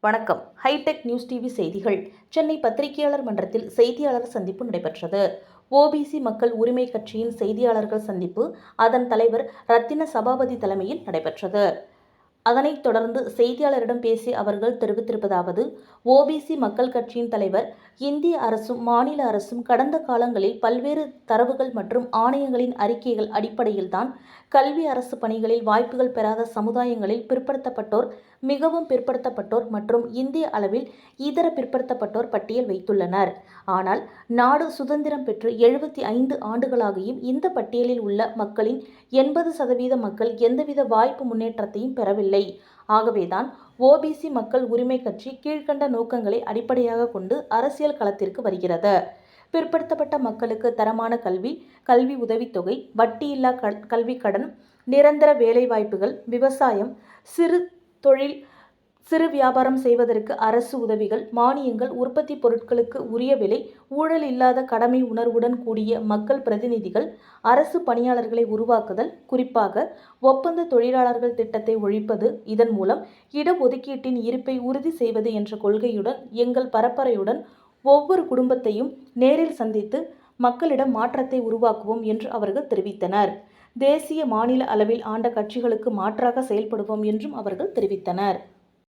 வணக்கம். Hitech news TV செய்திகள். சென்னை பத்திரிகையாளர் மன்றத்தில் செய்தியாளர் சந்திப்பு நடைபெற்றது. ஓபிசி மக்கள் உரிமை கட்சியின் செய்தியாளர்கள் சந்திப்பு அதன் தலைவர் ரத்தின சபாபதி தலைமையில் நடைபெற்றது. அதனைத் தொடர்ந்து செய்தியாளரிடம் பேசிய அவர்கள் தெரிவித்திருப்பதாவது: ஓபிசி மக்கள் கட்சியின் தலைவர், இந்திய அரசும் மாநில அரசும் கடந்த காலங்களில் பல்வேறு தரவுகள் மற்றும் ஆணையங்களின் அறிக்கைகள் அடிப்படையில்தான் கல்வி, அரசு பணிகளில் வாய்ப்புகள் பெறாத சமுதாயங்களில் பிற்படுத்தப்பட்டோர், மிகவும் பிற்படுத்தப்பட்டோர் மற்றும் இந்திய அளவில் இதர பிற்படுத்தப்பட்டோர் பட்டியல் வைத்துள்ளனர். ஆனால் நாடு சுதந்திரம் பெற்று 75 ஆண்டுகளாகியும் இந்த பட்டியலில் உள்ள மக்களின் 80% மக்கள் எந்தவித வாய்ப்பு முன்னேற்றத்தையும் பெறவில்லை. ஆகவேதான் ஓபிசி மக்கள் உரிமை கட்சி கீழ்க்கண்ட நோக்கங்களை அடிப்படையாக கொண்டு அரசியல் களத்திற்கு வருகிறது. பிற்படுத்தப்பட்ட மக்களுக்கு தரமான கல்வி, கல்வி உதவித்தொகை, வட்டியில்லா கல்விக் கடன், நிரந்தர வேலைவாய்ப்புகள், விவசாயம், சிறு தொழில், சிறு வியாபாரம் செய்வதற்கு அரசு உதவிகள், மானியங்கள், உற்பத்தி பொருட்களுக்கு உரிய விலை, ஊழல் இல்லாத கடமை உணர்வுடன் கூடிய மக்கள் பிரதிநிதிகள், அரசு பணியாளர்களை உருவாக்குதல், குறிப்பாக ஒப்பந்த தொழிலாளர்கள் திட்டத்தை ஒழிப்பது, இதன் மூலம் இடஒதுக்கீட்டின் இருப்பை உறுதி செய்வது என்ற கொள்கையுடன் எங்கள் பரப்புரையுடன் ஒவ்வொரு குடும்பத்தையும் நேரில் சந்தித்து மக்களிடம் மாற்றத்தை உருவாக்குவோம் என்று அவர்கள் தெரிவித்தனர். தேசிய, மாநில அளவில் ஆண்ட கட்சிகளுக்கு மாற்றாக செயல்படுவோம் என்றும் அவர்கள் தெரிவித்தனர்.